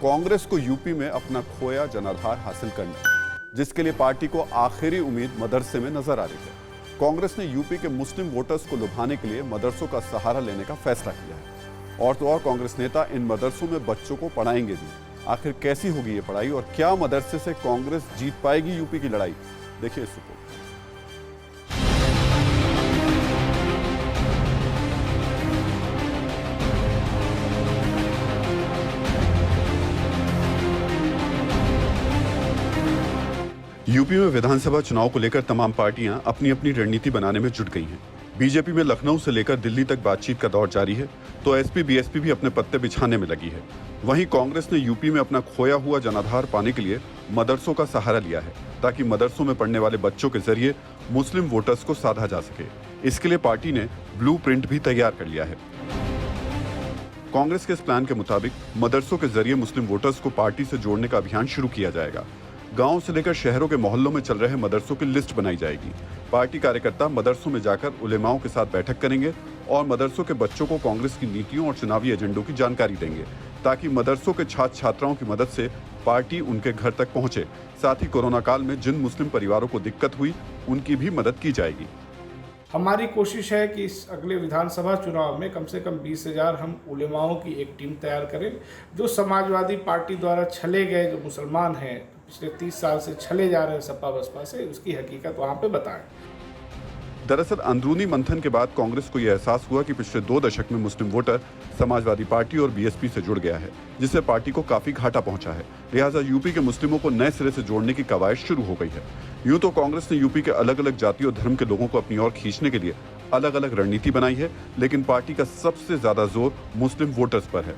कांग्रेस को यूपी में अपना खोया जनाधार हासिल करना, जिसके लिए पार्टी को आखिरी उम्मीद मदरसे में नजर आ रही है। कांग्रेस ने यूपी के मुस्लिम वोटर्स को लुभाने के लिए मदरसों का सहारा लेने का फैसला किया है। और तो और कांग्रेस नेता इन मदरसों में बच्चों को पढ़ाएंगे भी। आखिर कैसी होगी ये पढ़ाई और क्या मदरसे से कांग्रेस जीत पाएगी यूपी की लड़ाई, देखिए इस रिपोर्ट। यूपी में विधानसभा चुनाव को लेकर तमाम पार्टियां अपनी अपनी रणनीति बनाने में जुट गई हैं। बीजेपी में लखनऊ से लेकर दिल्ली तक बातचीत का दौर जारी है, तो एसपी बीएसपी भी अपने पत्ते बिछाने में लगी है। वहीं कांग्रेस ने यूपी में अपना खोया हुआ जनाधार पाने के लिए मदरसों का सहारा लिया है, ताकि मदरसों में पढ़ने वाले बच्चों के जरिए मुस्लिम वोटर्स को साधा जा सके। इसके लिए पार्टी ने ब्लूप्रिंट भी तैयार कर लिया है। कांग्रेस के इस प्लान के मुताबिक मदरसों के जरिए मुस्लिम वोटर्स को पार्टी से जोड़ने का अभियान शुरू किया जाएगा। गांव से लेकर शहरों के मोहल्लों में चल रहे मदरसों की लिस्ट बनाई जाएगी। पार्टी कार्यकर्ता मदरसों में जाकर उलेमाओं के साथ बैठक करेंगे और मदरसों के बच्चों को कांग्रेस की नीतियों और चुनावी एजेंडों की जानकारी देंगे, ताकि मदरसों के छात्र छात्राओं की मदद से पार्टी उनके घर तक पहुंचे। साथ ही कोरोना काल में जिन मुस्लिम परिवारों को दिक्कत हुई, उनकी भी मदद की जाएगी। हमारी कोशिश है कि इस अगले विधानसभा चुनाव में कम से कम 20,000 हम उलेमाओं की एक टीम तैयार करें, जो समाजवादी पार्टी द्वारा छले गए जो मुसलमान हैं, पिछले 30 साल से छले जा रहे हैं सपा बसपा से, उसकी हकीकत वहाँ पे बताएं। दरअसल अंदरूनी मंथन के बाद कांग्रेस को यह एहसास हुआ कि पिछले 2 दशक में मुस्लिम वोटर समाजवादी पार्टी और बीएसपी से जुड़ गया है, जिससे पार्टी को काफी घाटा पहुंचा है। लिहाजा यूपी के मुस्लिमों को नए सिरे से जोड़ने की कवायद शुरू हो गई है। यूं तो कांग्रेस ने यूपी के अलग अलग जाति और धर्म के लोगों को अपनी ओर खींचने के लिए अलग अलग रणनीति बनाई है, लेकिन पार्टी का सबसे ज्यादा जोर मुस्लिम वोटर्स पर है,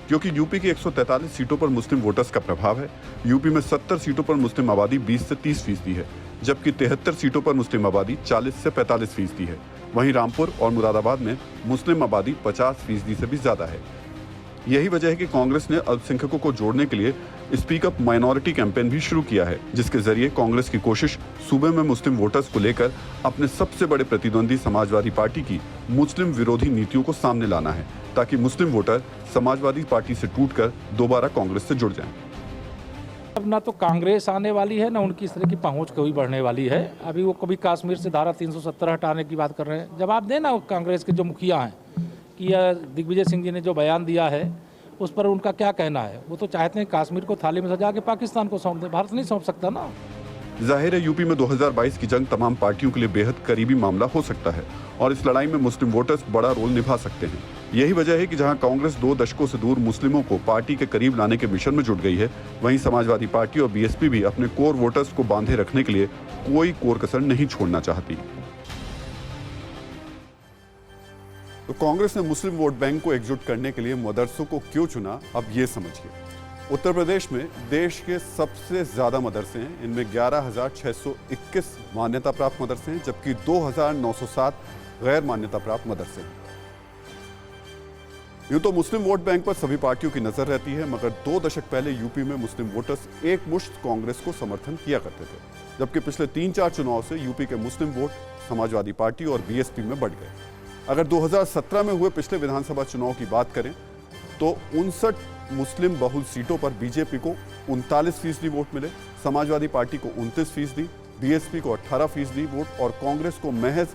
क्योंकि यूपी की 143 सीटों पर मुस्लिम वोटर्स का प्रभाव है। यूपी में 70 सीटों पर मुस्लिम आबादी 20 से 30% है, जबकि 73 सीटों पर मुस्लिम आबादी 40 से 45% है। वहीं रामपुर और मुरादाबाद में मुस्लिम आबादी 50% से भी ज्यादा है। यही वजह है कि कांग्रेस ने अल्पसंख्यकों को जोड़ने के लिए स्पीक अप माइनॉरिटी कैंपेन भी शुरू किया है, जिसके जरिए कांग्रेस की कोशिश सूबे में मुस्लिम वोटर्स को लेकर अपने सबसे बड़े प्रतिद्वंदी समाजवादी पार्टी की मुस्लिम विरोधी नीतियों को सामने लाना है, ताकि मुस्लिम वोटर समाजवादी पार्टी से टूटकर दोबारा कांग्रेस से जुड़ जाएं। अब ना तो कांग्रेस आने वाली है, ना उनकी इस तरह की पहुंच कभी बढ़ने वाली है। अभी वो कभी कश्मीर से धारा 370 हटाने की बात कर रहे हैं। जवाब देना कांग्रेस के जो मुखिया हैं कि दिग्विजय सिंह जी ने जो बयान दिया है उस पर उनका क्या कहना है। वो तो चाहते हैं कश्मीर को थाली में सजा के पाकिस्तान को सौंप दे। भारत नहीं सौंप सकता ना। जाहिर है यूपी में 2022 की जंग तमाम पार्टियों के लिए बेहद करीबी मामला हो सकता है और इस लड़ाई में मुस्लिम वोटर्स बड़ा रोल निभा सकते हैं। यही वजह है कि जहां कांग्रेस 2 दशकों से दूर मुस्लिमों को पार्टी के करीब लाने के मिशन में जुट गई है, वहीं समाजवादी पार्टी और बीएसपी भी अपने कोर वोटर्स को बांधे रखने के लिए कोई कोर कसर नहीं छोड़ना चाहती। तो कांग्रेस ने मुस्लिम वोट बैंक को एकजुट करने के लिए मदरसों को क्यों चुना, अब ये समझिए। उत्तर प्रदेश में देश के सबसे ज्यादा मदरसे हैं। इनमें 11,621 मान्यता प्राप्त मदरसे हैं, जबकि 2,907 गैर मान्यता प्राप्त मदरसे हैं। यूं तो मुस्लिम वोट बैंक पर सभी पार्टियों की नजर रहती है, मगर 2 दशक पहले यूपी में मुस्लिम वोटर्स एकमुश्त कांग्रेस को समर्थन किया करते थे, जबकि पिछले 3-4 चुनाव से यूपी के मुस्लिम वोट समाजवादी पार्टी और बीएसपी में बढ़ गए। अगर 2017 में हुए पिछले विधानसभा चुनाव की बात करें तो 59 मुस्लिम बहुल सीटों पर बीजेपी को 39% वोट मिले, समाजवादी पार्टी को 29%, बीएसपी को 18% वोट और कांग्रेस को महज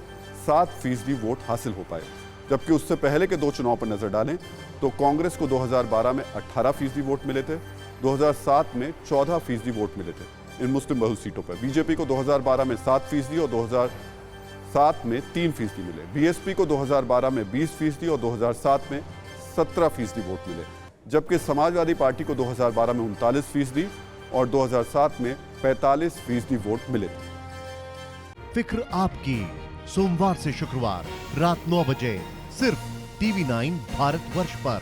7% वोट हासिल हो पाए। जबकि उससे पहले के 2 चुनाव पर नजर डालें तो कांग्रेस को 2012 में 18% वोट मिले थे, 2007 में 14% वोट मिले थे इन मुस्लिम बहुल सीटों पर। बीजेपी को 2012 में 7% और 2007 में 3% मिले। बीएसपी को 2012 में 20% और 2007 में 17% वोट मिले, जबकि समाजवादी पार्टी को 2012 में 39% और 2007 में 45% वोट मिले थे। फिक्र आपकी, सोमवार से शुक्रवार रात 9 बजे सिर्फ TV9 भारतवर्ष पर।